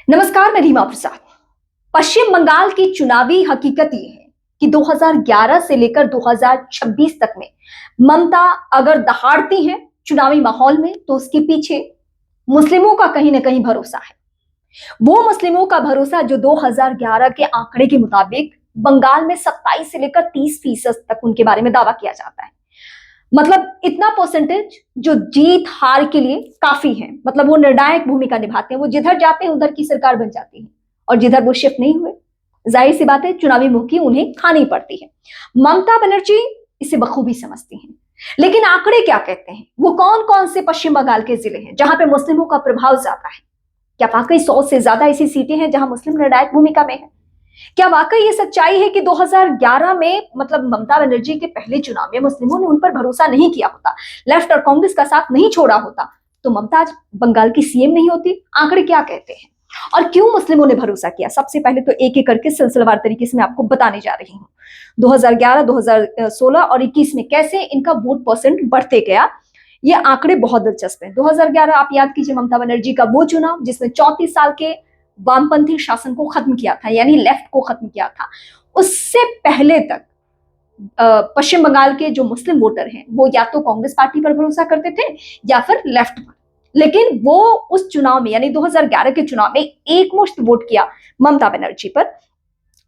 नमस्कार, मैं रीमा प्रसाद। पश्चिम बंगाल की चुनावी हकीकत ये है कि 2011 से लेकर 2026 तक में ममता अगर दहाड़ती हैं चुनावी माहौल में, तो उसके पीछे मुस्लिमों का कहीं ना कहीं भरोसा है। वो मुस्लिमों का भरोसा जो 2011 के आंकड़े के मुताबिक बंगाल में 27 से लेकर 30% तक उनके बारे में दावा किया जाता है। मतलब इतना परसेंटेज जो जीत हार के लिए काफी है। मतलब वो निर्णायक भूमिका निभाते हैं। वो जिधर जाते हैं उधर की सरकार बन जाती है, और जिधर वो शिफ्ट नहीं हुए, जाहिर सी बात है चुनावी मुखी उन्हें खानी पड़ती है। ममता बनर्जी इसे बखूबी समझती हैं। लेकिन आंकड़े क्या कहते हैं? वो कौन कौन से पश्चिम बंगाल के जिले हैं जहां पे मुस्लिमों का प्रभाव ज्यादा है? क्या वाकई 100 से ज्यादा ऐसी सीटें हैं जहां मुस्लिम निर्णायक भूमिका में है? क्या वाकई ये सच्चाई है कि 2011 में, मतलब ममता बनर्जी के पहले चुनाव में, मुस्लिमों ने उन पर भरोसा नहीं किया होता, लेफ्ट और कांग्रेस का साथ नहीं छोड़ा होता, तो ममता आज बंगाल की सीएम नहीं होती? आंकड़े क्या कहते हैं और क्यों मुस्लिमों ने भरोसा किया? सबसे पहले तो एक एक करके सिलसिलेवार तरीके से मैं आपको बताने जा रही हूँ। 2011, 2016 और 21 में कैसे इनका वोट परसेंट बढ़ते गया, ये आंकड़े बहुत दिलचस्प हैं। 2011 आप याद कीजिए, ममता बनर्जी का वो चुनाव जिसमें 34 साल के वामपंथी शासन को खत्म किया था, यानी लेफ्ट को खत्म किया था। उससे पहले तक पश्चिम बंगाल के जो मुस्लिम वोटर हैं वो या तो कांग्रेस पार्टी पर भरोसा करते थे या फिर लेफ्ट पर। लेकिन वो उस चुनाव में, यानी 2011 के चुनाव में, एकमुश्त वोट किया ममता बनर्जी पर।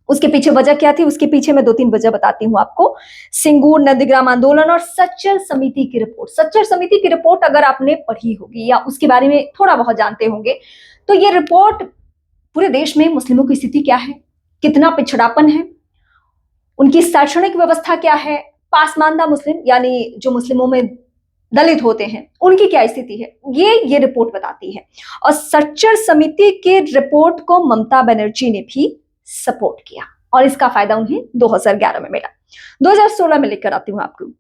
उसके पीछे वजह क्या थी? उसके पीछे मैं 2-3 वजह बताती हूँ आपको। सिंगूर नंदीग्राम आंदोलन और सच्चर समिति की रिपोर्ट। सच्चर समिति की रिपोर्ट अगर आपने पढ़ी होगी या उसके बारे में थोड़ा बहुत जानते होंगे, तो ये रिपोर्ट पूरे देश में मुस्लिमों की स्थिति क्या है, कितना पिछड़ापन है, उनकी शैक्षणिक व्यवस्था क्या है, पासमानदा मुस्लिम यानी जो मुस्लिमों में दलित होते हैं उनकी क्या स्थिति है, ये रिपोर्ट बताती है। और सच्चर समिति के रिपोर्ट को ममता बनर्जी ने भी सपोर्ट किया और इसका फायदा उन्हें 2011 में मिला। 2016 में लेकर आती हूँ आपको।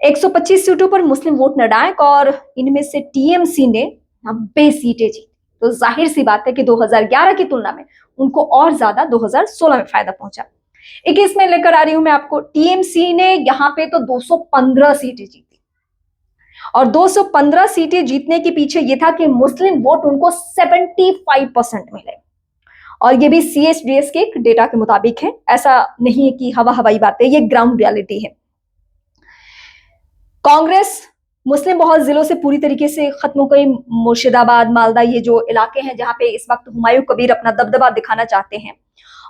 125 सीटों पर मुस्लिम वोट निर्णायक और इनमें से टीएमसी ने 90 सीटें जीती। तो जाहिर सी बात है कि 2011 की तुलना में उनको और ज्यादा 2016 में फायदा पहुंचा। 21 में लेकर आ रही हूं मैं आपको। टीएमसी ने यहां पे तो 215 सीटें जीती, और 215 सीटें जीतने के पीछे यह था कि मुस्लिम वोट उनको 75% मिले। और ये भी सीएसडीएस के डेटा के मुताबिक है, ऐसा नहीं है कि हवाई बातें, ये ग्राउंड रियलिटी है। कांग्रेस मुस्लिम बहुत जिलों से पूरी तरीके से खत्म हो गई। मुर्शिदाबाद, मालदा, ये जो इलाके हैं जहां पे इस वक्त हुमायूं कबीर अपना दबदबा दिखाना चाहते हैं।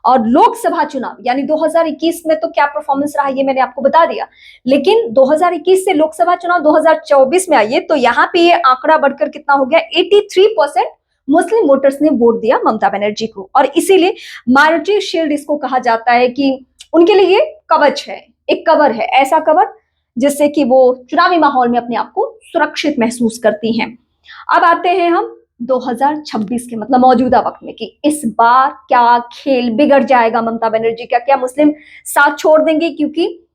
और लोकसभा चुनाव यानी 2021 में तो क्या परफॉर्मेंस रहा ये मैंने आपको बता दिया, लेकिन 2021 से लोकसभा चुनाव 2024 में आइए तो यहाँ पे ये आंकड़ा बढ़कर कितना हो गया? 83% मुस्लिम वोटर्स ने वोट दिया ममता बनर्जी को। और इसीलिए माइनॉरिटी शील्ड इसको कहा जाता है कि उनके लिए ये कवच है, एक कवर है, ऐसा कवर जिससे कि वो चुनावी माहौल में अपने आप को सुरक्षित महसूस करती हैं। अब आते हैं हम 2026 के, मतलब मौजूदा वक्त में, कि इस बार क्या खेल बिगड़ जाएगा ममता बनर्जी का? क्या मुस्लिम साथ छोड़ देंगे? क्योंकि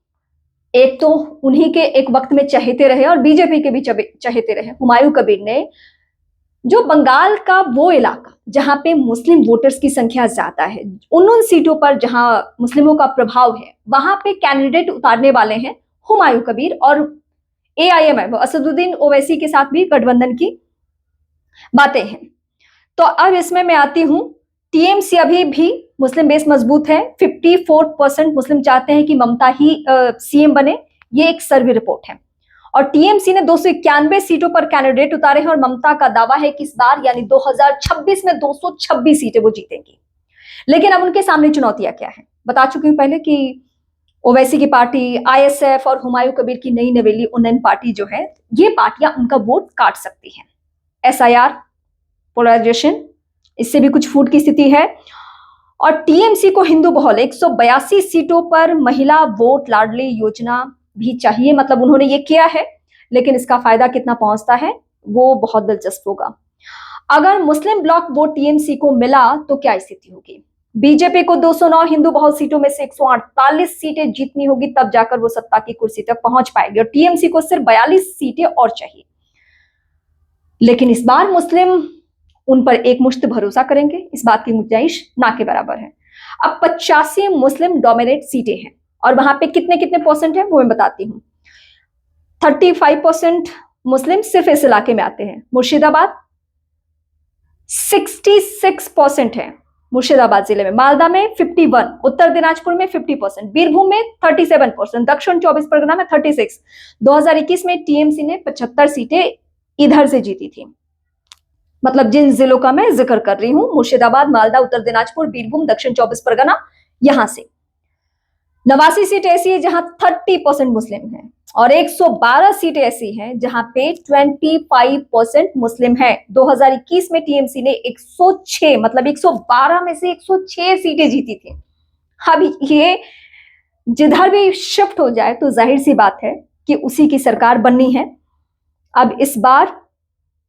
एक तो उन्हीं के एक वक्त में चहेते रहे और बीजेपी के भी चहेते रहे हुमायूं कबीर ने, जो बंगाल का वो इलाका जहां पे मुस्लिम वोटर्स की संख्या ज्यादा है, उन सीटों पर जहां मुस्लिमों का प्रभाव है, वहां पे कैंडिडेट उतारने वाले हैं हुमायूं कबीर और एआईएमआई, असदुद्दीन ओवैसी के साथ भी गठबंधन की बातें हैं। तो अब इसमें मैं आती हूं। टीएमसी अभी भी मुस्लिम बेस मजबूत है। 54% मुस्लिम चाहते हैं कि ममता ही सीएम बने, ये एक सर्वे रिपोर्ट है। और टीएमसी ने 291 सीटों पर कैंडिडेट उतारे हैं और ममता का दावा है कि इस बार यानी 2026 में 226 सीटें वो जीतेंगी। लेकिन अब उनके सामने चुनौतियां क्या है? बता चुकी हूं पहले कि ओवैसी की पार्टी, आईएसएफ और हुमायूं कबीर की नई नवेली उन्नयन पार्टी जो है, ये पार्टियां उनका वोट काट सकती हैं। एसआईआर, पोलराइजेशन, इससे भी कुछ फूट की स्थिति है। और टीएमसी को हिंदू बहुल 182 सीटों पर महिला वोट लाडली योजना भी चाहिए। मतलब उन्होंने ये किया है, लेकिन इसका फायदा कितना पहुंचता है वो बहुत दिलचस्प होगा। अगर मुस्लिम ब्लॉक वोट टीएमसी को मिला तो क्या स्थिति होगी? बीजेपी को 209 हिंदू बहुल सीटों में से 148 सीटें जीतनी होगी, तब जाकर वो सत्ता की कुर्सी तक पहुंच पाएगी। और टीएमसी को सिर्फ 42 सीटें और चाहिए। लेकिन इस बार मुस्लिम उन पर एक मुश्त भरोसा करेंगे, इस बात की गुंजाइश ना के बराबर है। अब 85 मुस्लिम डोमिनेट सीटें हैं और वहां पे कितने कितने परसेंट है वो मैं बताती हूँ। 35% मुस्लिम सिर्फ इस इलाके में आते हैं। मुर्शिदाबाद, 66% है मुर्शिदाबाद जिले में, मालदा में 51, उत्तर दिनाजपुर में 50%, बीरभूम में 37%, दक्षिण 24 परगना में 36। 2021 में टीएमसी ने 75 सीटें इधर से जीती थी। मतलब जिन जिलों का मैं जिक्र कर रही हूं, मुर्शिदाबाद, मालदा, उत्तर दिनाजपुर, बीरभूम, दक्षिण 24 परगना, यहां से 89 सीट ऐसी है जहां 30% मुस्लिम हैं और 112 सीटें ऐसी हैं जहां पे 25% मुस्लिम है। 2021 में टीएमसी ने 106, मतलब 112 में से 106 सीटें जीती थी। अब ये जिधर भी शिफ्ट हो जाए तो जाहिर सी बात है कि उसी की सरकार बननी है। अब इस बार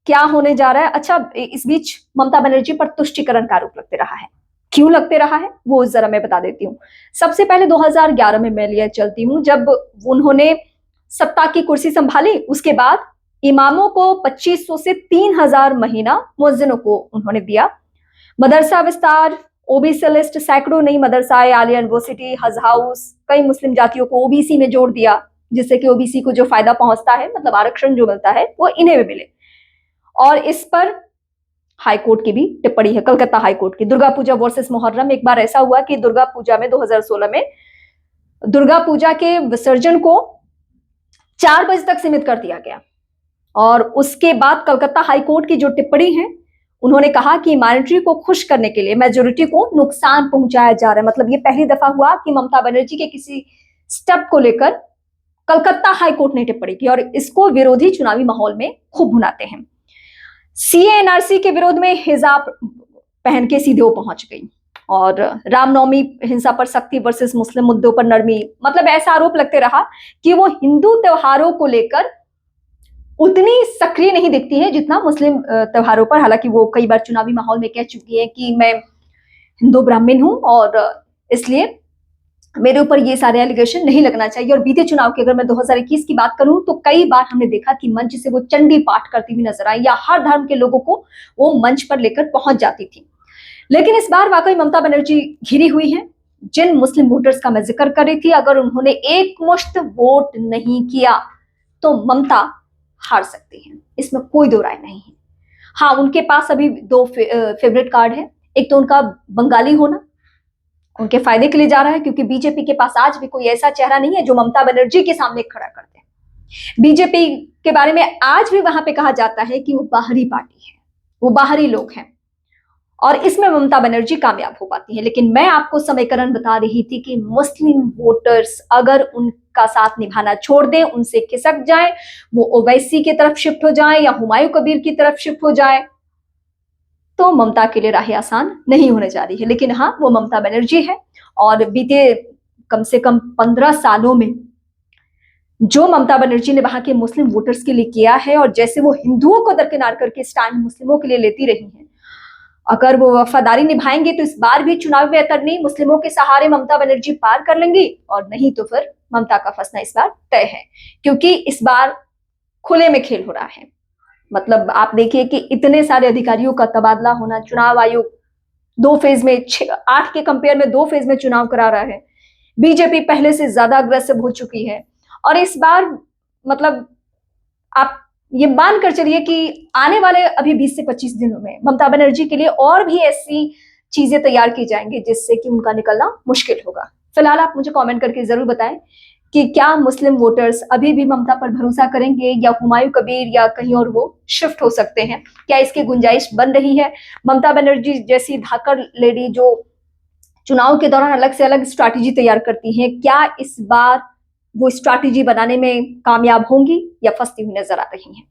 क्या होने जा रहा है? अच्छा, इस बीच ममता बनर्जी पर तुष्टीकरण का आरोप लगते रहा है। क्यों लगते रहा है वो जरा मैं बता देती हूँ। सबसे पहले 2011 में मैं लिया चलती हूँ, जब उन्होंने सत्ता की कुर्सी संभाली। उसके बाद इमामों को 2500 से 3000 महीना मुअज्जिनों को उन्होंने दिया। मदरसा विस्तार, ओबीसी लिस्ट, सैकड़ों नई मदरसाए, आलिया यूनिवर्सिटी, हज हाउस, कई मुस्लिम जातियों को ओबीसी में जोड़ दिया, जिससे कि ओबीसी को जो फायदा पहुंचता है, मतलब आरक्षण जो मिलता है, वो इन्हें भी मिले। और इस पर हाईकोर्ट की भी टिप्पणी है, कलकत्ता हाईकोर्ट की। दुर्गा पूजा वर्सेस मुहर्रम, एक बार ऐसा हुआ कि दुर्गा पूजा में 2016 में दुर्गा पूजा के विसर्जन को 4 बजे तक सीमित कर दिया गया और उसके बाद कलकत्ता हाईकोर्ट की जो टिप्पणी है, उन्होंने कहा कि माइनॉरिटी को खुश करने के लिए मेजोरिटी को नुकसान पहुंचाया जा रहा है। मतलब ये पहली दफा हुआ कि ममता बनर्जी के किसी स्टेप को लेकर कलकत्ता हाईकोर्ट ने टिप्पणी की और इसको विरोधी चुनावी माहौल में खूब भुनाते हैं। सीएनआरसी के विरोध में हिजाब पहन के सीधे वो पहुंच गई और रामनवमी हिंसा पर सख्ती वर्सेस मुस्लिम मुद्दों पर नरमी। मतलब ऐसा आरोप लगते रहा कि वो हिंदू त्योहारों को लेकर उतनी सक्रिय नहीं दिखती है जितना मुस्लिम त्योहारों पर। हालांकि वो कई बार चुनावी माहौल में कह चुकी है कि मैं हिंदू ब्राह्मण हूं और इसलिए मेरे ऊपर ये सारे एलिगेशन नहीं लगना चाहिए। और बीते चुनाव की अगर मैं 2021 की बात करूं तो कई बार हमने देखा कि मंच से वो चंडी पाठ करती हुई नजर आई या हर धर्म के लोगों को वो मंच पर लेकर पहुंच जाती थी। लेकिन इस बार वाकई ममता बनर्जी घिरी हुई है। जिन मुस्लिम वोटर्स का मैं जिक्र कर रही थी, अगर उन्होंने एक मुश्त वोट नहीं किया तो ममता हार सकती है, इसमें कोई दो राय नहीं है। हाँ, उनके पास अभी 2 फेवरेट कार्ड है। एक तो उनका बंगाली होना उनके फायदे के लिए जा रहा है, क्योंकि बीजेपी के पास आज भी कोई ऐसा चेहरा नहीं है जो ममता बनर्जी के सामने खड़ा कर दे। बीजेपी के बारे में आज भी वहां पे कहा जाता है कि वो बाहरी पार्टी है, वो बाहरी लोग हैं और इसमें ममता बनर्जी कामयाब हो पाती है। लेकिन मैं आपको समीकरण बता रही थी कि मुस्लिम वोटर्स अगर उनका साथ निभाना छोड़ दें, उनसे खिसक जाए, वो ओवैसी की तरफ शिफ्ट हो जाए या हुमायूं कबीर की तरफ शिफ्ट हो जाए, तो ममता के लिए राह आसान नहीं होने जा रही है। लेकिन हाँ, वो ममता बनर्जी है और बीते कम से कम 15 सालों में जो ममता बनर्जी ने वहां के मुस्लिम वोटर्स के लिए किया है और जैसे वो हिंदुओं को दरकिनार करके स्टैंड मुस्लिमों के लिए लेती रही हैं, अगर वो वफादारी निभाएंगे तो इस बार भी चुनाव में अतरनी मुस्लिमों के सहारे ममता बनर्जी पार कर लेंगी और नहीं तो फिर ममता का फंसना इस बार तय है, क्योंकि इस बार खुले में खेल हो रहा है। मतलब आप देखिए कि इतने सारे अधिकारियों का तबादला होना, चुनाव आयोग 2 फेज में 8 के कंपेयर में 2 फेज में चुनाव करा रहा है, बीजेपी पहले से ज्यादा अग्रेसिव हो चुकी है और इस बार मतलब आप ये मान कर चलिए कि आने वाले अभी 20 से 25 दिनों में ममता बनर्जी के लिए और भी ऐसी चीजें तैयार की जाएंगी जिससे कि उनका निकलना मुश्किल होगा। फिलहाल आप मुझे कमेंट करके जरूर बताएं कि क्या मुस्लिम वोटर्स अभी भी ममता पर भरोसा करेंगे या हुमायूं कबीर या कहीं और वो शिफ्ट हो सकते हैं? क्या इसकी गुंजाइश बन रही है? ममता बनर्जी जैसी धाकड़ लेडी जो चुनाव के दौरान अलग से अलग स्ट्रैटेजी तैयार करती हैं, क्या इस बार वो स्ट्रैटेजी बनाने में कामयाब होंगी या फंसती हुई नजर आ रही हैं?